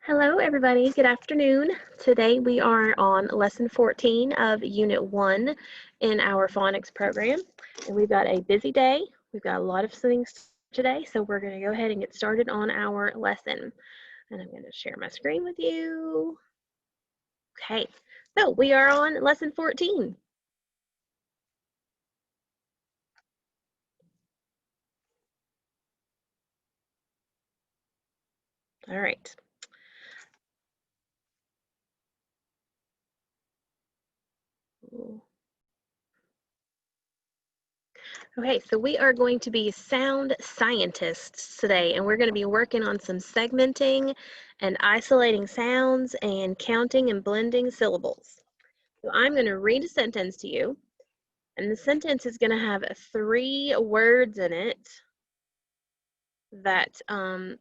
Hello, everybody. Good afternoon. Today we are on lesson 14 of Unit 1 in our phonics program. And we've got a busy day. We've got a lot of things today, so we're going to go ahead and get started on our lesson. And I'm going to share my screen with you. Okay, so we are on lesson 14. All right. Okay, so we are going to be sound scientists today, and we're going to be working on some segmenting and isolating sounds and counting and blending syllables. So I'm going to read a sentence to you, and the sentence is going to have 3 words in it that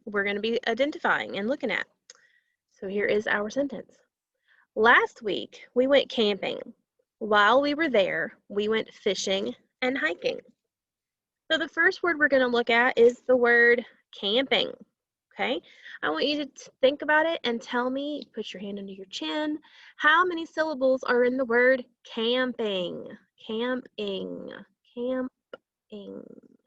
we're going to be identifying and looking at. So here is our sentence. Last week, we went camping. While we were there, we went fishing and hiking. So the first word we're going to look at is the word camping. Okay, I want you to think about it and tell me, put your hand under your chin, how many syllables are in the word camping? Camping, camping.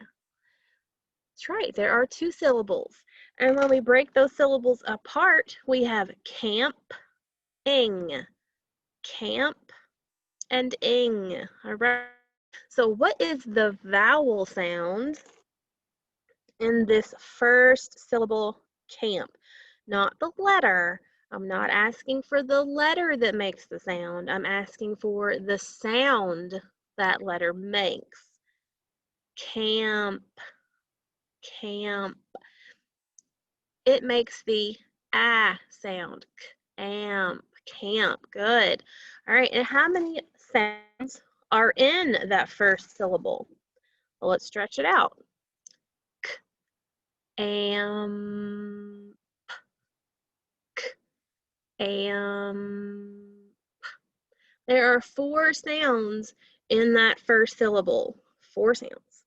That's right, there are 2 syllables. And when we break those syllables apart, we have camp, camp, and ing. All right. So what is the vowel sound in this first syllable, camp? Not the letter. I'm not asking for the letter that makes the sound. I'm asking for the sound that letter makes. Camp, camp. It makes the ah sound. Camp, camp. Good. All right, and how many sounds are in that first syllable? Well, let's stretch it out. K, am, am. There are 4 sounds in that first syllable. 4 sounds.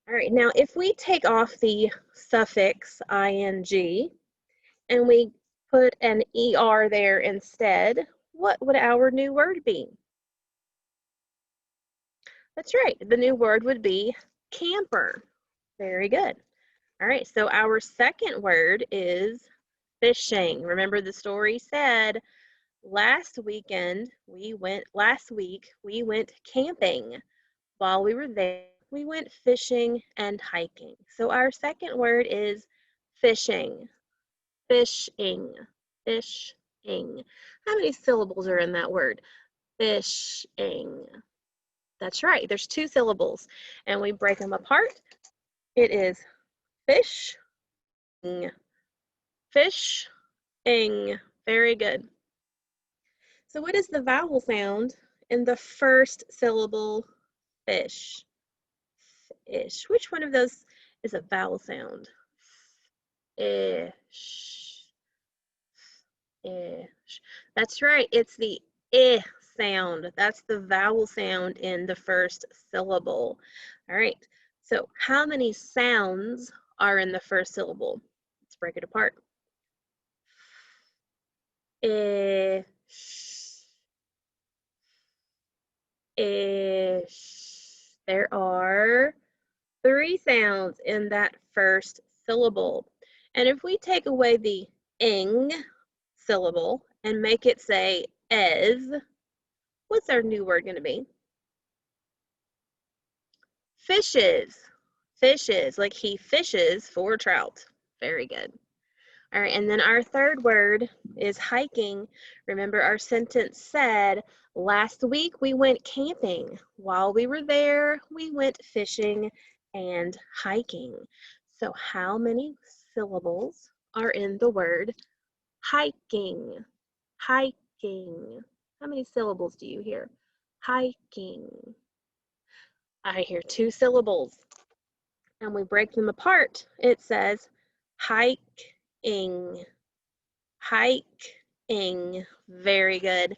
All right, now if we take off the suffix ing and we put an er there instead, what would our new word be? That's right, the new word would be camper. Very good. All right, so our second word is fishing. Remember the story said, last week we went camping. While we were there, we went fishing and hiking. So our second word is fishing. Fishing. Fishing. How many syllables are in that word? Fishing. That's right. There's 2 syllables. And we break them apart. It is fish. Fish-ing. Very good. So what is the vowel sound in the first syllable, fish? Fish. Which one of those is a vowel sound? Ish. Ish. That's right. It's the I sound. That's the vowel sound in the first syllable. All right. So how many sounds are in the first syllable? Let's break it apart. Ish. Ish. There are 3 sounds in that first syllable. And if we take away the ing syllable and make it say as, what's our new word going to be? Fishes. Fishes, like he fishes for trout. Very good. All right, and then our third word is hiking. Remember our sentence said, last week we went camping. While we were there, we went fishing and hiking. So how many syllables are in the word hiking? Hiking. How many syllables do you hear? Hiking. I hear 2 syllables. And we break them apart. It says hiking. Hiking. Very good.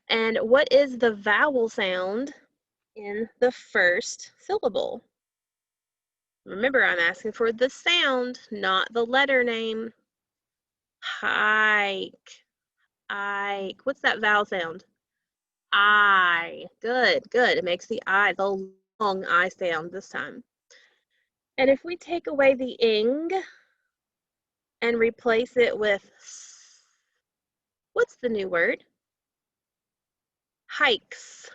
And what is the vowel sound in the first syllable? Remember, I'm asking for the sound, not the letter name. Hike. Ike. What's that vowel sound? I. Good, good. It makes the I, the long I sound this time. And if we take away the ing and replace it with s, what's the new word? Hikes.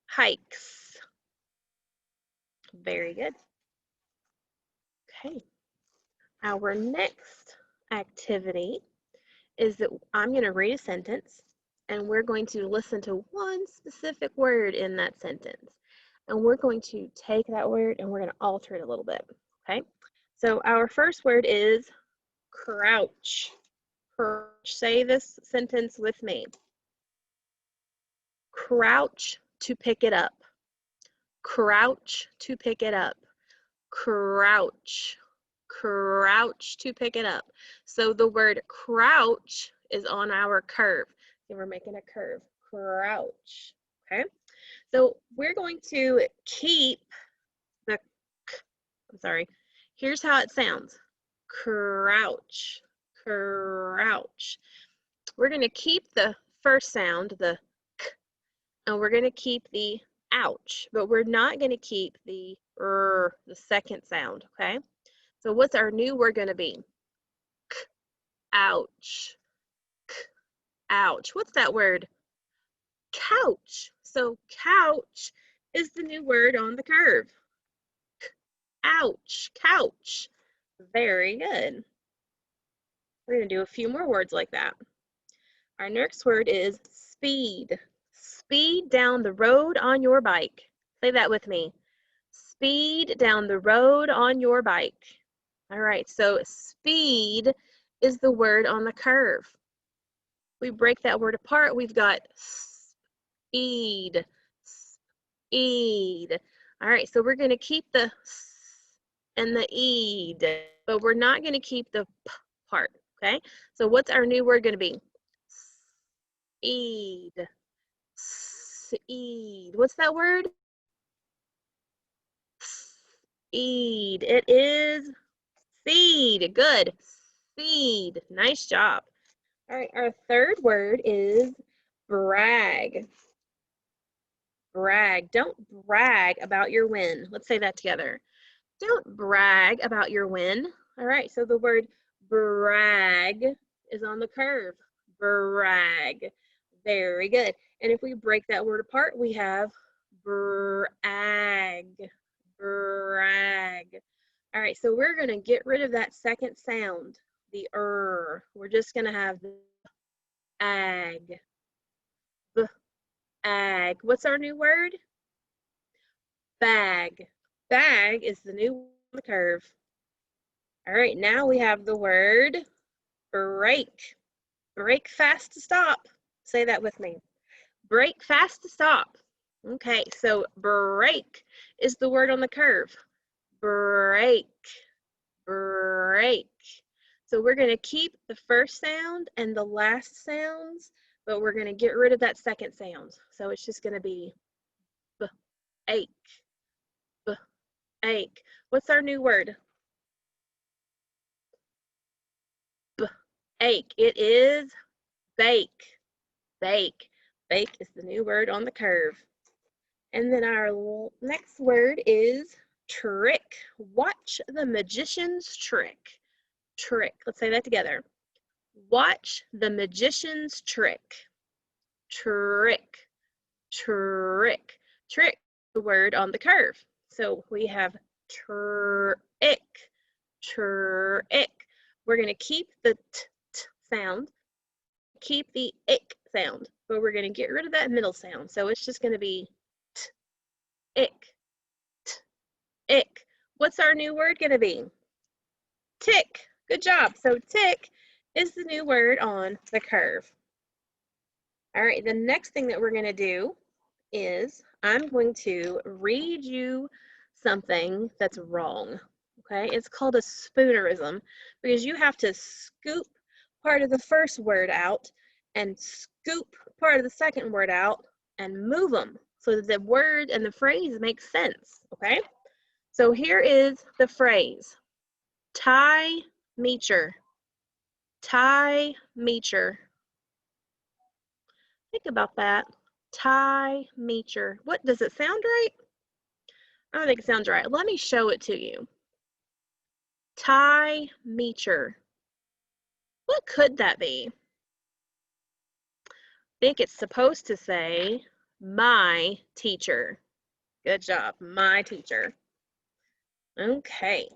Hikes. Very good. Okay. Our next activity is that I'm going to read a sentence and we're going to listen to one specific word in that sentence. And we're going to take that word and we're going to alter it a little bit. Okay. So our first word is crouch. Crouch. Say this sentence with me. Crouch to pick it up. Crouch to pick it up. Crouch. Crouch to pick it up. So the word crouch is on our curve. So we're making a curve. Crouch. Okay. So we're going to keep the k. I'm sorry. Here's how it sounds. Crouch. Crouch. We're going to keep the first sound, the k, and we're going to keep the ouch, but we're not going to keep the the second sound, okay? So what's our new word going to be? K, ouch. K, ouch. What's that word? Couch. So couch is the new word on the curve. K, ouch. Couch. Very good. We're going to do a few more words like that. Our next word is speed. Speed down the road on your bike. Say that with me. Speed down the road on your bike. All right, so speed is the word on the curve. We break that word apart, we've got speed, speed. All right, so we're going to keep the s and the eed, but we're not going to keep the p part, okay? So what's our new word going to be? Speed, speed. What's that word? Speed. It is seed. Good. Seed. Nice job. All right, our third word is brag. Brag. Don't brag about your win. Let's say that together. Don't brag about your win. All right, so the word brag is on the curve. Brag. Very good. And if we break that word apart, we have brag. Brag. All right, so we're going to get rid of that second sound, the We're just going to have the ag. Ag. What's our new word? Bag. Bag is the new on the curve. All right, now we have the word break. Break fast to stop. Say that with me. Break fast to stop. Okay, so break is the word on the curve. Break. Break. So we're going to keep the first sound and the last sounds, but we're going to get rid of that second sound. So it's just going to be b-ache. B-ache. What's our new word? B-ache. It is bake. Bake. Bake is the new word on the curve. And then our next word is trick. Watch the magician's trick. Trick. Let's say that together. Watch the magician's trick. Trick. Trick. Trick, the word on the curve. So we have trick. Trick. We're going to keep the t sound, keep the ick sound, but we're going to get rid of that middle sound. So it's just going to be t, ick, t, ick. What's our new word going to be? Tick. Good job. So tick is the new word on the curve. All right, the next thing that we're going to do is I'm going to read you something that's wrong. Okay, it's called a spoonerism because you have to scoop part of the first word out and scoop part of the second word out and move them so that the word and the phrase makes sense. Okay, so here is the phrase: tie meacher. Tie meacher. Think about that. Tie meacher. What, does it sound right? I don't think it sounds right. Let me show it to you. Tie meacher. What could that be? I think it's supposed to say my teacher. Good job, my teacher. Okay.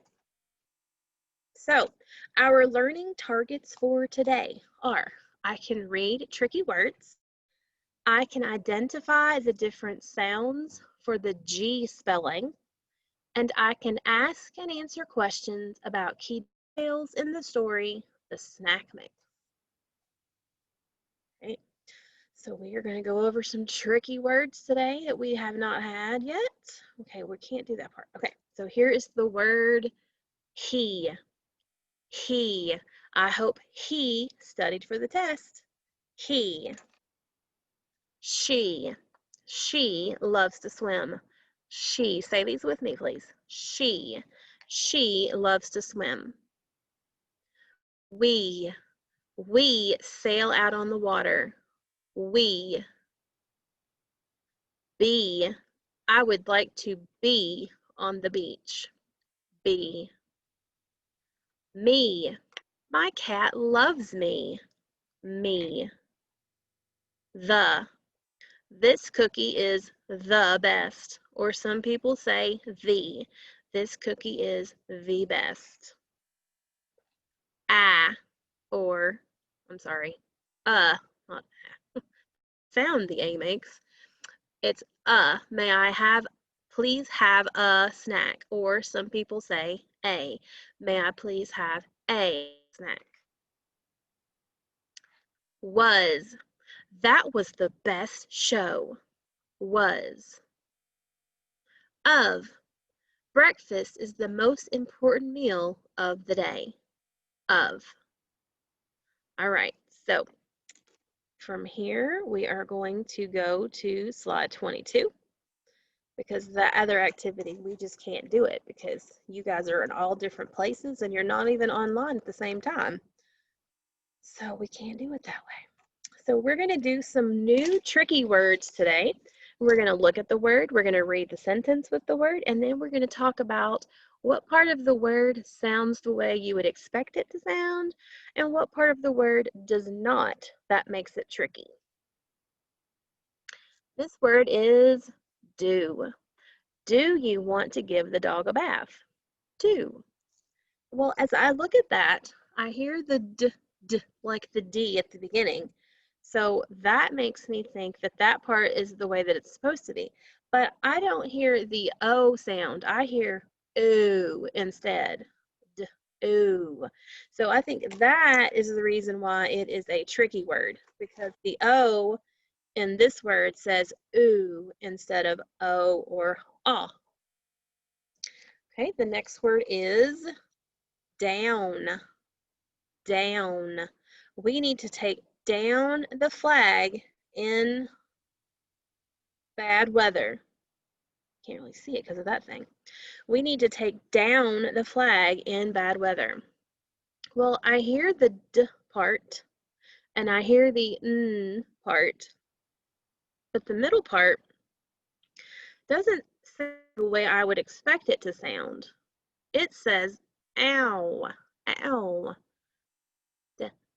So, our learning targets for today are: I can read tricky words, I can identify the different sounds for the G spelling, and I can ask and answer questions about key details in the story, The Snack Mix. Okay. So we are going to go over some tricky words today that we have not had yet. Okay, we can't do that part. Okay, so here is the word he. He. I hope he studied for the test. He. She. She loves to swim. She. Say these with me, please. She. She loves to swim. We. We sail out on the water. We. Be. I would like to be on the beach. Be. Me. My cat loves me. Me. The. This cookie is the best, or some people say the. This cookie is the best. Or, I'm sorry, not sound the A makes. It's may I have, please have a snack, or some people say a. May I please have a snack. Was. That was the best show. Was. Of. Breakfast is the most important meal of the day. Of. All right, so from here we are going to go to slide 22, because the other activity we just can't do it because you guys are in all different places and you're not even online at the same time. So we can't do it that way. So we're going to do some new tricky words today. We're going to look at the word, we're going to read the sentence with the word, and then we're going to talk about what part of the word sounds the way you would expect it to sound, and what part of the word does not. That makes it tricky. This word is do. Do you want to give the dog a bath? Do. Well, as I look at that, I hear the d, like the D at the beginning. So that makes me think that that part is the way that it's supposed to be. But I don't hear the O sound. I hear ooh instead. D, ooh. So I think that is the reason why it is a tricky word, because the O in this word says ooh instead of O or ah. Okay, the next word is down. Down. We need to take down the flag in bad weather. Can't really see it because of that thing. We need to take down the flag in bad weather. Well, I hear the D part and I hear the N part, but the middle part doesn't sound the way I would expect it to sound. It says ow, ow.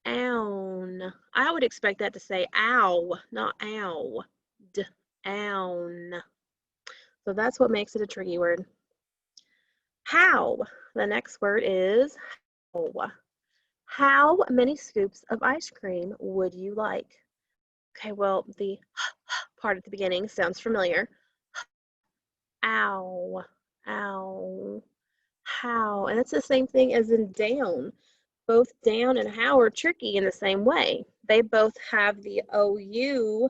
Own. I would expect that to say ow, not ow. Own. So that's what makes it a tricky word. How. The next word is how. How many scoops of ice cream would you like? Okay, well, the part at the beginning sounds familiar. Ow. Ow. How. And it's the same thing as in down. Both down and how are tricky in the same way. They both have the OU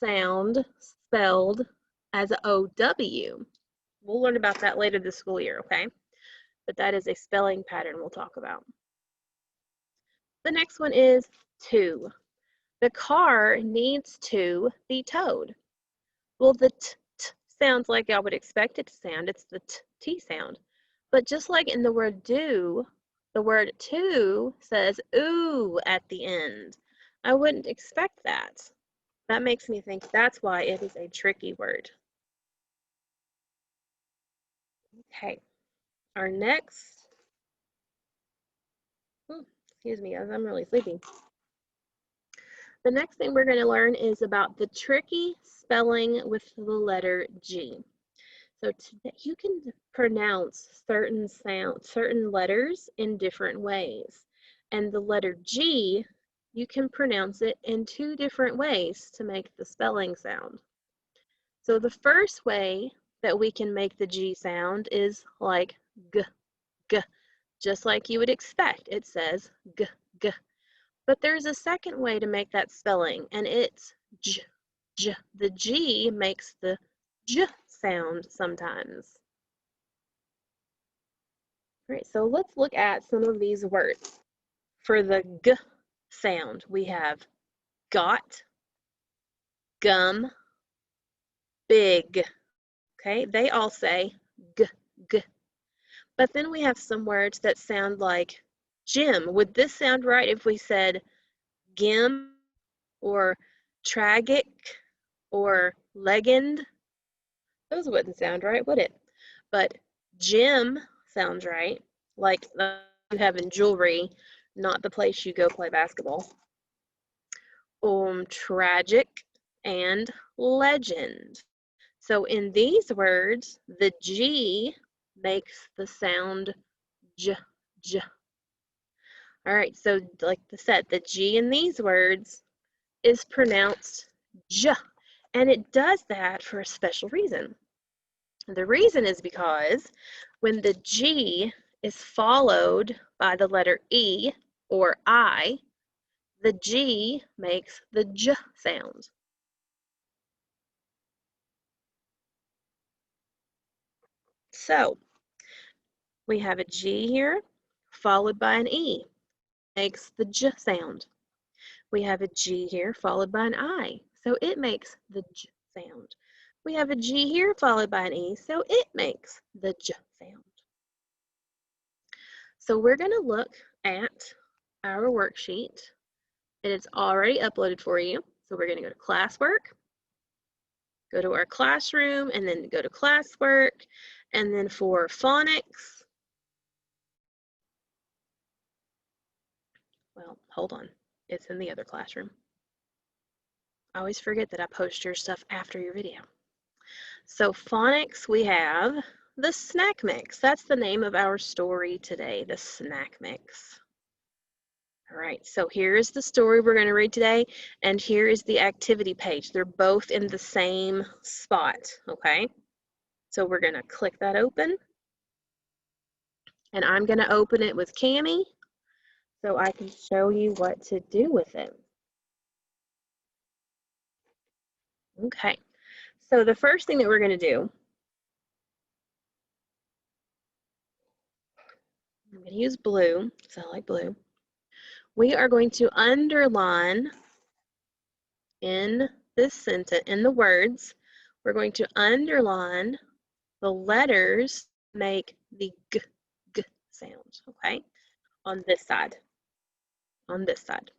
sound spelled as OW. We'll learn about that later this school year, okay? But that is a spelling pattern we'll talk about. The next one is to. The car needs to be towed. Well, the t sounds like I would expect it to sound. It's the t sound. But just like in the word do, The word to says ooh at the end. I wouldn't expect that. That makes me think that's why it is a tricky word. Okay, our next, excuse me, as I'm really sleepy. The next thing we're going to learn is about the tricky spelling with the letter G. So you can pronounce certain letters in different ways. And the letter G, you can pronounce it in two different ways to make the spelling sound. So the first way that we can make the G sound is like g, g, just like you would expect. It says g, g. But there's a second way to make that spelling, and it's j, j. The G makes the j sound sometimes. All right, so let's look at some of these words. For the g sound, we have got, gum, big. Okay, they all say g, g. But then we have some words that sound like gym. Would this sound right if we said gim or tragic or legend? Those wouldn't sound right, would it? But gym sounds right, like you have in jewelry, not the place you go play basketball. Tragic and legend. So in these words, the G makes the sound j, j. All right, so like I said, the G in these words is pronounced j, and it does that for a special reason. The reason is because when the G is followed by the letter E or I, the G makes the J sound. So we have a G here followed by an E, makes the J sound. We have a G here followed by an I, so it makes the J sound. We have a G here followed by an E, so it makes the J sound. So we're going to look at our worksheet, and it's already uploaded for you. So we're going to go to classwork, go to our classroom, and then go to classwork, and then for phonics, well, hold on, it's in the other classroom. I always forget that I post your stuff after your video. So phonics, we have the snack mix. That's the name of our story today, the snack mix. All right, so here is the story we're going to read today, and here is the activity page. They're both in the same spot, okay? So we're going to click that open, and I'm going to open it with Cami so I can show you what to do with it. Okay, so the first thing that we're going to do, I'm going to use blue, because I like blue. We are going to underline in this sentence, in the words, we're going to underline the letters make the g, g sound, okay? On this side, on this side.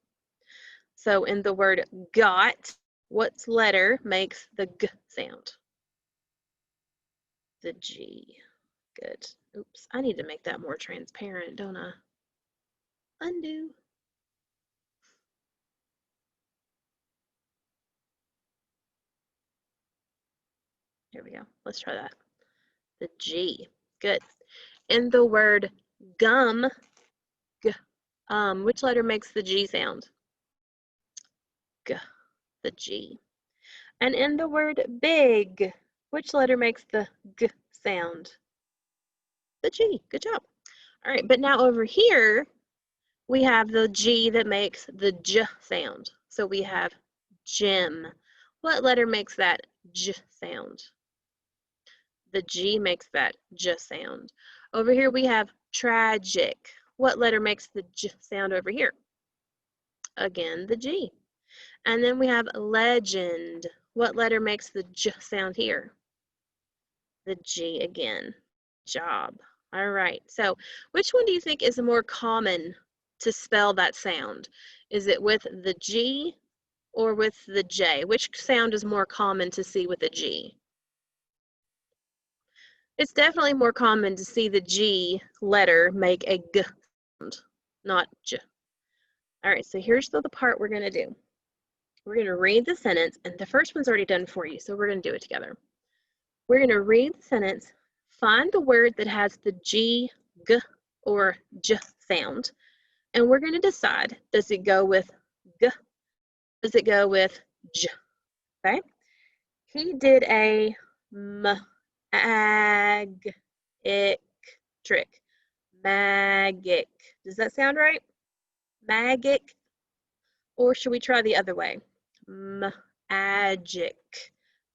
So in the word got, what letter makes the g sound? The G. Good. Oops, I need to make that more transparent, don't I? Undo. Here we go. Let's try that. The G. Good. In the word gum, g, which letter makes the G sound? G, the G. And in the word big, which letter makes the G sound? The G. Good job. All right, but now over here, we have the G that makes the J sound. So we have gym. What letter makes that J sound? The G makes that J sound. Over here we have tragic. What letter makes the J sound over here? Again, the G. And then we have legend. What letter makes the J sound here? The G again. Job. All right. So which one do you think is more common to spell that sound? Is it with the G or with the J? Which sound is more common to see with a G? It's definitely more common to see the G letter make a G sound, not J. All right, so here's the part we're going to do. We're going to read the sentence, and the first one's already done for you, so we're going to do it together. We're going to read the sentence, find the word that has the G, G, or J sound, and we're going to decide, does it go with G, does it go with J, okay? He did a mag-ic trick. Magic. Does that sound right? Magic. Or should we try the other way? Magic.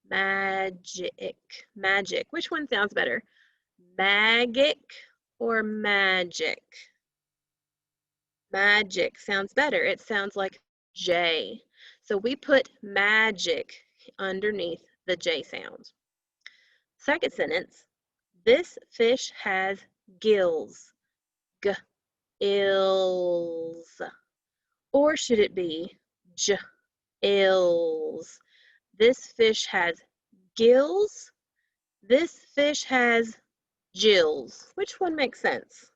Magic. Magic. Which one sounds better? Magic or magic? Magic sounds better. It sounds like J. So we put magic underneath the J sound. Second sentence, this fish has gills. Gills. Or should it be gills? This fish has gills. This fish has gills. Which one makes sense?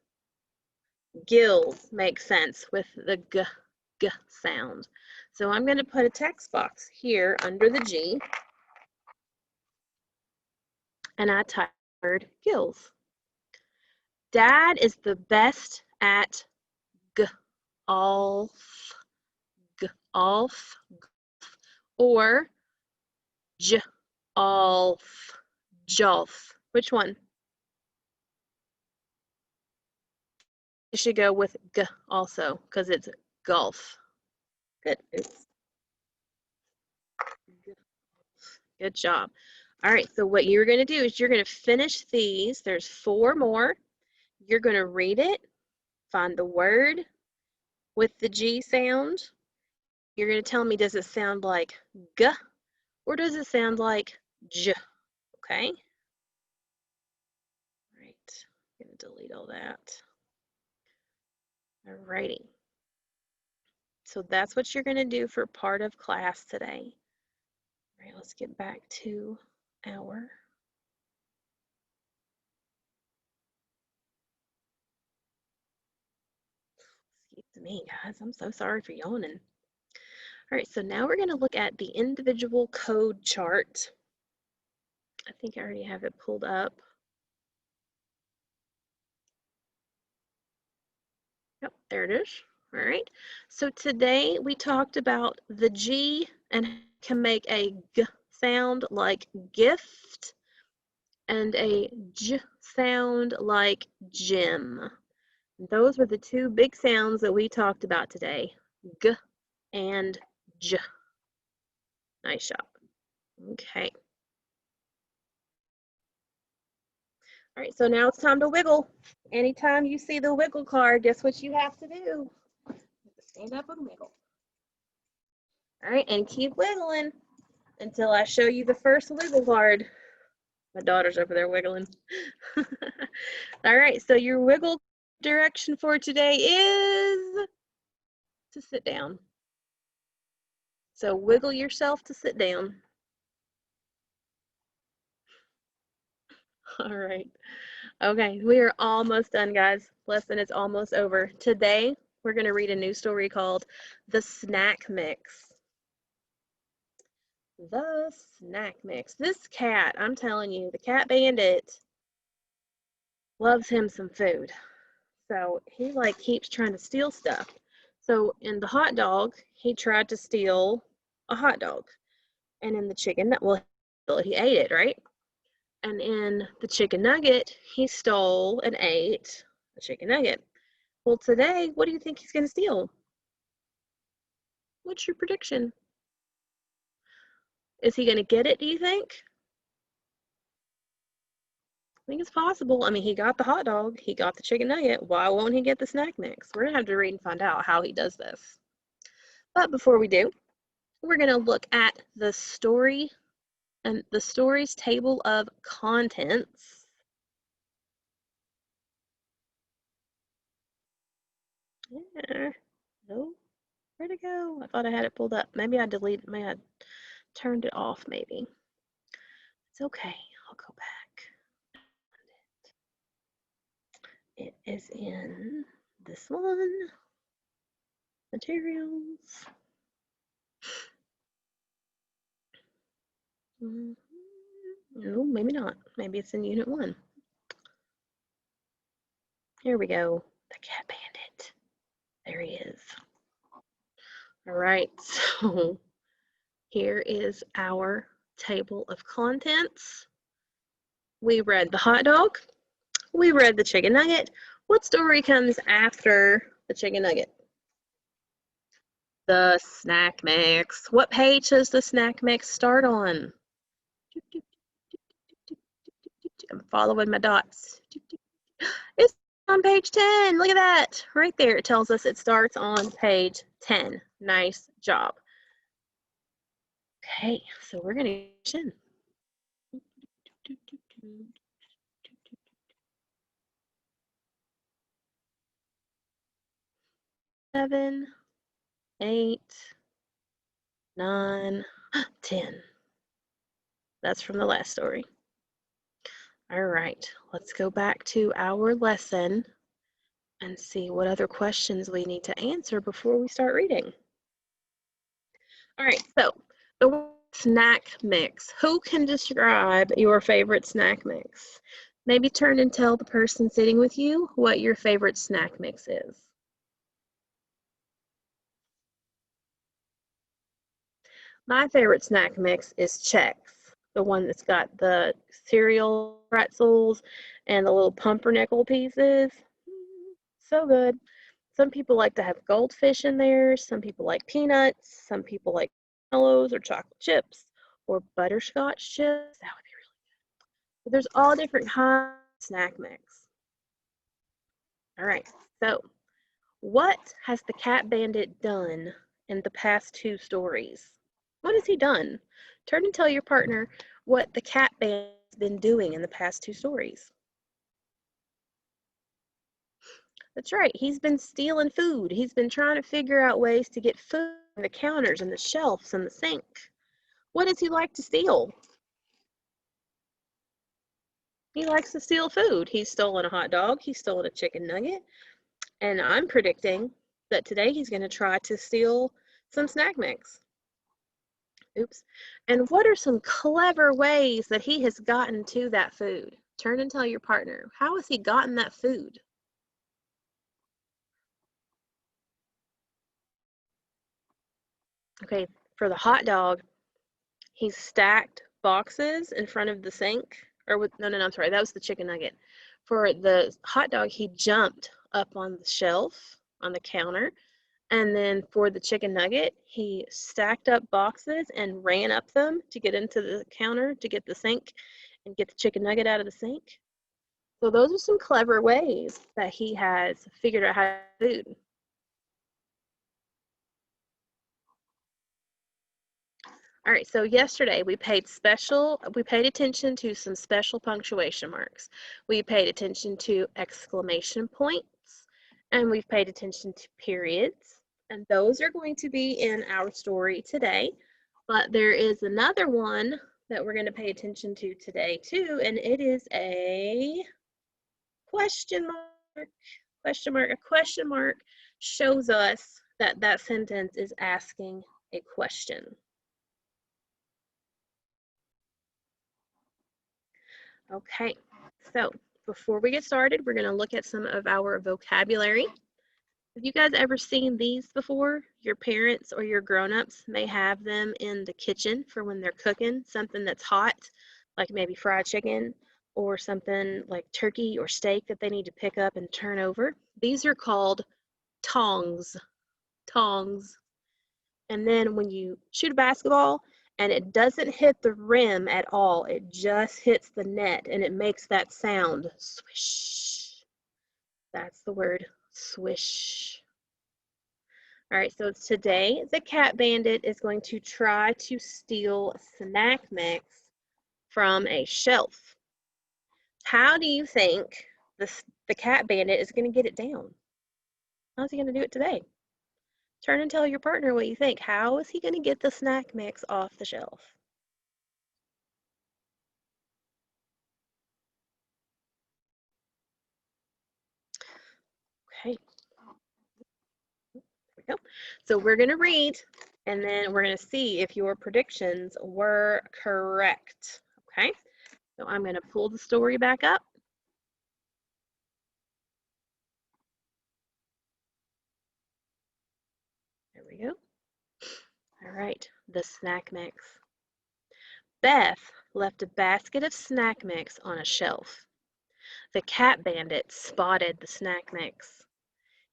Gills makes sense with the g sound. So I'm going to put a text box here under the G, and I type the word gills. Dad is the best at golf, golf, or jolf, jolf. Which one? You should go with g also because it's golf. Good. Good job. All right, so what you're going to do is you're going to finish these. There's 4 more. You're going to read it, find the word with the G sound. You're going to tell me, does it sound like G or does it sound like J? Okay? All right, I'm going to delete all that. All righty. So that's what you're going to do for part of class today. All right, let's get back to our excuse me, guys. I'm so sorry for yawning. All right, so now we're going to look at the individual code chart. I think I already have it pulled up. Yep, there it is. All right, so today we talked about the G and can make a G sound like gift and a J sound like gym. Those were the 2 big sounds that we talked about today, G and J. Nice job. Okay. All right, so now it's time to wiggle. Anytime you see the wiggle card, guess what you have to do? You have to stand up and wiggle. All right, and keep wiggling until I show you the first wiggle card. My daughter's over there wiggling. All right, so your wiggle direction for today is to sit down. So wiggle yourself to sit down. All right. Okay, we are almost done, guys. Lesson is almost over. Today, we're going to read a new story called The Snack Mix. The Snack Mix. This cat, I'm telling you, the cat bandit loves him some food. So he like keeps trying to steal stuff. So in the hot dog, he tried to steal a hot dog. And in the chicken, well, he ate it, right? And in the chicken nugget, he stole and ate a chicken nugget. Well, today, what do you think he's going to steal? What's your prediction? Is he going to get it, do you think? I think it's possible. I mean, he got the hot dog. He got the chicken nugget. Why won't he get the snack mix? We're going to have to read and find out how he does this. But before we do, we're going to look at the story and the story's table of contents. Yeah. No. Where'd it go? I thought I had it pulled up. Maybe I deleted, maybe I turned it off, maybe. It's okay. I'll go back. It is in this one. Materials. No, maybe not. Maybe it's in Unit 1. Here we go. The Cat Bandit. There he is. All right, so here is our table of contents. We read the hot dog. We read the chicken nugget. What story comes after the chicken nugget? The snack mix. What page does the snack mix start on? I'm following my dots. It's on page 10. Look at that. Right there. It tells us it starts on page 10. Nice job. Okay, so we're going to get in. 7, 8, 9, 10. That's from the last story. All right, let's go back to our lesson and see what other questions we need to answer before we start reading. All right, so the snack mix. Who can describe your favorite snack mix? Maybe turn and tell the person sitting with you what your favorite snack mix is. My favorite snack mix is Chex, the one that's got the cereal pretzels and the little pumpernickel pieces. So good. Some people like to have goldfish in there. Some people like peanuts. Some people like marshmallows or chocolate chips or butterscotch chips. That would be really good. But there's all different kinds of snack mix. All right. So, what has the Cat Bandit done in the past 2 stories? What has he done? Turn and tell your partner what the Cat Bandit has been doing in the past 2 stories. That's right. He's been stealing food. He's been trying to figure out ways to get food on the counters and the shelves and the sink. What does he like to steal? He likes to steal food. He's stolen a hot dog. He's stolen a chicken nugget. And I'm predicting that today he's going to try to steal some snack mix. Oops. And what are some clever ways that he has gotten to that food? Turn and tell your partner. How has he gotten that food? Okay, for the hot dog, he stacked boxes in front of the sink. Or with, no, I'm sorry, that was the chicken nugget. For the hot dog, he jumped up on the shelf on the counter. And then for the chicken nugget, he stacked up boxes and ran up them to get into the counter to get the sink and get the chicken nugget out of the sink. So those are some clever ways that he has figured out how to do food. All right, so yesterday we paid attention to some special punctuation marks. We paid attention to exclamation points, and we've paid attention to periods. And those are going to be in our story today. But there is another one that we're going to pay attention to today too, and it is a question mark. Question mark. A question mark shows us that that sentence is asking a question. Okay, so before we get started, we're going to look at some of our vocabulary. Have you guys ever seen these before? Your parents or your grown-ups may have them in the kitchen for when they're cooking something that's hot, like maybe fried chicken or something like turkey or steak that they need to pick up and turn over. These are called tongs. Tongs. And then when you shoot a basketball and it doesn't hit the rim at all, it just hits the net and it makes that sound, swish. That's the word, swish. All right, so today the Cat Bandit is going to try to steal snack mix from a shelf. How do you think the Cat Bandit is going to get it down? How's he going to do it today? Turn and tell your partner what you think. How is he going to get the snack mix off the shelf? Okay, there we go. So we're going to read, and then we're going to see if your predictions were correct. Okay, so I'm going to pull the story back up. There we go. All right, the snack mix. Beth left a basket of snack mix on a shelf. The cat bandit spotted the snack mix.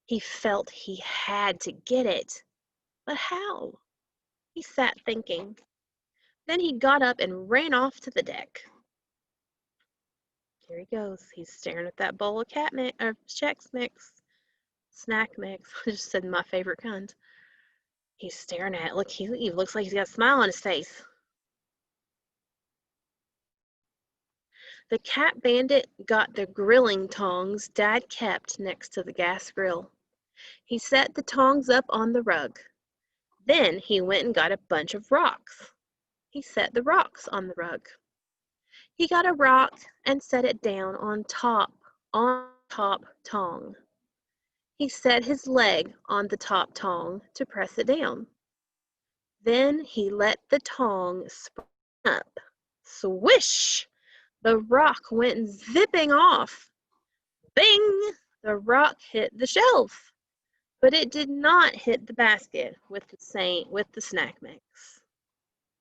He felt he had to get it. But how? He sat thinking. Then he got up and ran off to the deck. Here he goes. He's staring at that bowl of cat mix, or Chex Mix, snack mix. I just said my favorite kind. He's staring at it. Look, he looks like he's got a smile on his face. The cat bandit got the grilling tongs Dad kept next to the gas grill. He set the tongs up on the rug. Then he went and got a bunch of rocks. He set the rocks on the rug. He got a rock and set it down on top tong. He set his leg on the top tong to press it down. Then he let the tong spring up. Swish! The rock went zipping off. Bing! The rock hit the shelf, but it did not hit the basket with the snack mix.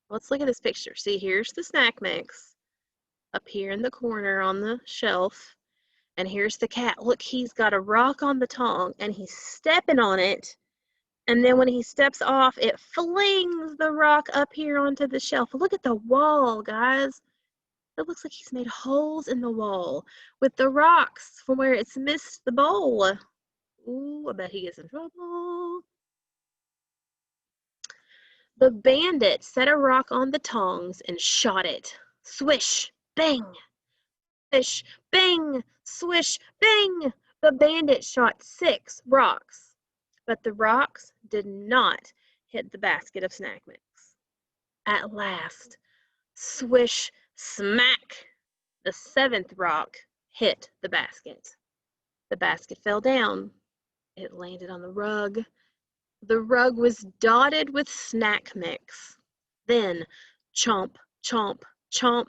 Let's look at this picture. See, here's the snack mix up here in the corner on the shelf, and here's the cat. Look, he's got a rock on the tong, and he's stepping on it, and then when he steps off, it flings the rock up here onto the shelf. Look at the wall, guys. It looks like he's made holes in the wall with the rocks from where it's missed the bowl. Ooh, I bet he gets in trouble. The bandit set a rock on the tongs and shot it. Swish, bang, swish, bang, swish, bang. The bandit shot 6 rocks, but the rocks did not hit the basket of snack mix. At last, swish, smack, the 7th rock hit the basket. The basket fell down. It landed on the rug. The rug was dotted with snack mix. Then, chomp, chomp, chomp.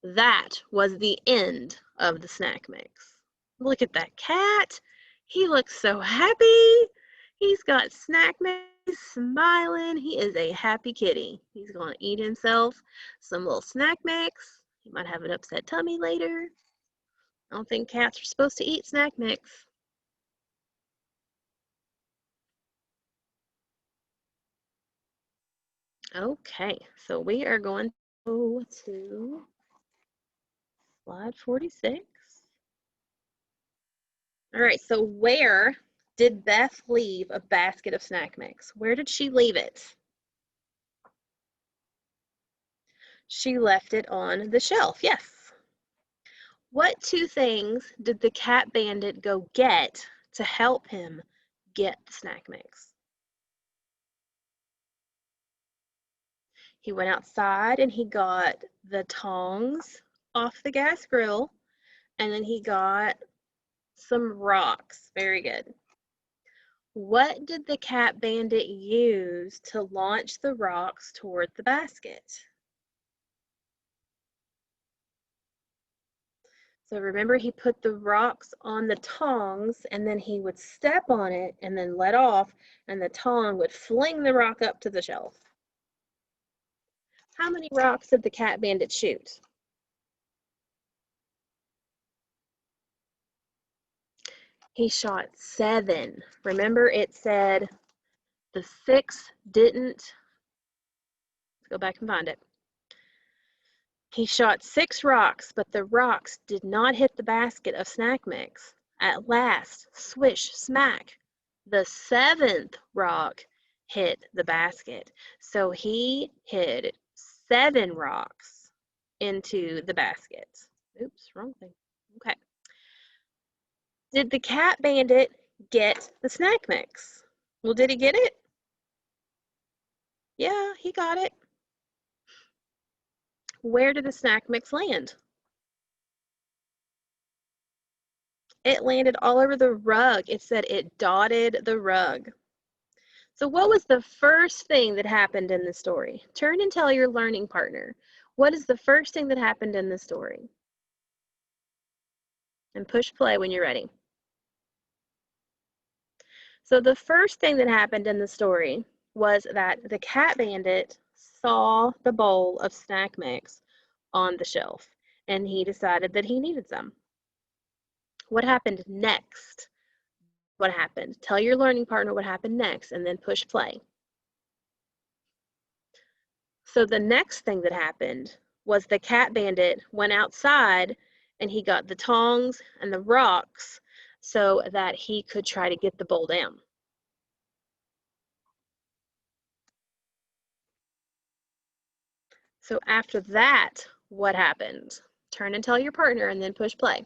That was the end of the snack mix. Look at that cat. He looks so happy. He's got snack mix. He's smiling. He is a happy kitty. He's going to eat himself some little snack mix. He might have an upset tummy later. I don't think cats are supposed to eat snack mix. Okay, so we are going to go to slide 46. All right, so where did Beth leave a basket of snack mix? Where did she leave it? She left it on the shelf, yes. What 2 things did the cat bandit go get to help him get the snack mix? He went outside and he got the tongs off the gas grill, and then he got some rocks. Very good. What did the cat bandit use to launch the rocks toward the basket? So remember, he put the rocks on the tongs, and then he would step on it and then let off, and the tong would fling the rock up to the shelf. How many rocks did the cat bandit shoot? He shot 7. Remember, it said the 6 didn't. Let's go back and find it. He shot 6 rocks, but the rocks did not hit the basket of snack mix. At last, swish, smack, the 7th rock hit the basket. So he hid 7 rocks into the basket. Oops, wrong thing. Okay. Did the cat bandit get the snack mix. Well, did he get it? Yeah, he got it. Where did the snack mix land? It landed all over the rug. It said it dotted the rug. So what was the first thing that happened in the story? Turn and tell your learning partner. What is the first thing that happened in the story? And push play when you're ready. So the first thing that happened in the story was that the cat bandit saw the bowl of snack mix on the shelf and he decided that he needed some. What happened next? What happened? Tell your learning partner what happened next and then push play. So the next thing that happened was the cat bandit went outside and he got the tongs and the rocks so that he could try to get the bowl down. So after that, what happened? Turn and tell your partner and then push play.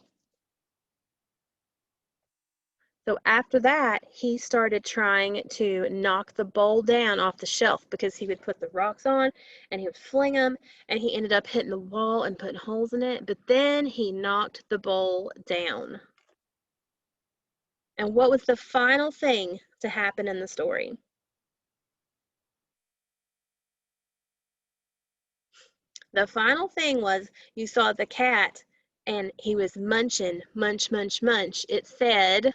So after that, he started trying to knock the bowl down off the shelf because he would put the rocks on and he would fling them and he ended up hitting the wall and putting holes in it. But then he knocked the bowl down. And what was the final thing to happen in the story? The final thing was you saw the cat and he was munching, munch, munch, munch. It said,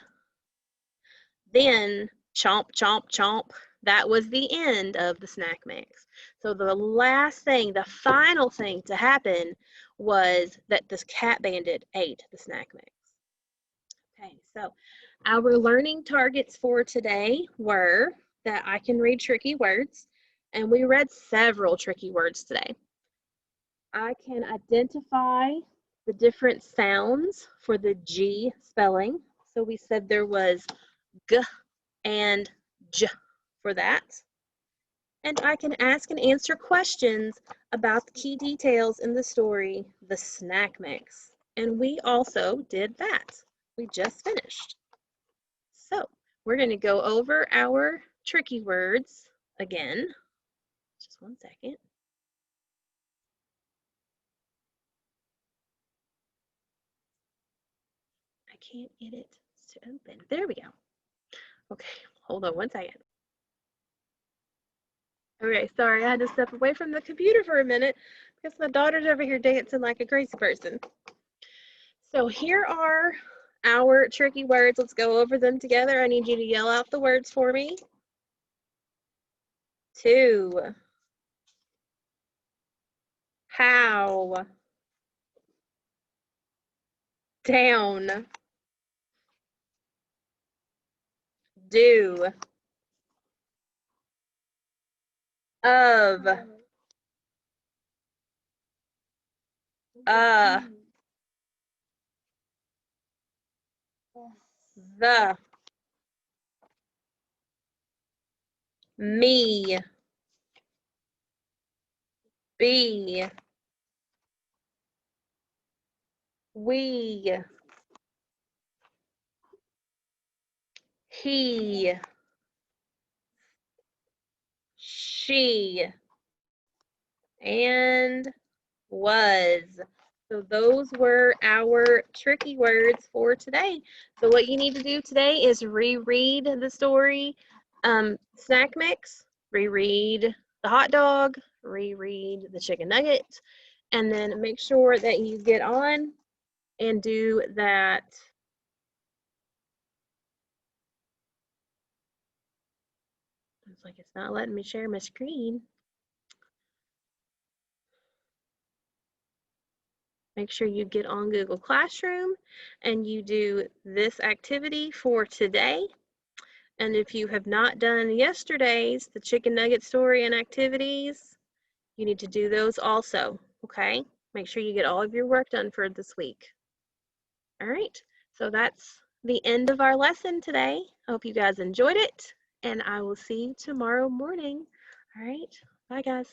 then chomp, chomp, chomp. That was the end of the snack mix. So the last thing, the final thing to happen was that this cat bandit ate the snack mix. Okay, so our learning targets for today were that I can read tricky words, and we read several tricky words today. I can identify the different sounds for the G spelling. So we said there was G and J for that. And I can ask and answer questions about the key details in the story, The Snack Mix. And we also did that. We just finished. So we're going to go over our tricky words again. Just one second. I can't get it to open. There we go. Okay, hold on one second. Okay, sorry, I had to step away from the computer for a minute because my daughter's over here dancing like a crazy person. So here are our tricky words. Let's go over them together. I need you to yell out the words for me. 2. How. Down. Do. Of. The. Me. Be. We. He. She. And was. So those were our tricky words for today. So what you need to do today is reread the story, Snack Mix, reread the hot dog, reread the chicken nugget, and then make sure that you get on and do that. It's like it's not letting me share my screen. Make sure you get on Google Classroom and you do this activity for today. And if you have not done yesterday's, the chicken nugget story and activities, you need to do those also, okay? Make sure you get all of your work done for this week. All right, so that's the end of our lesson today. I hope you guys enjoyed it, and I will see you tomorrow morning. All right, bye guys.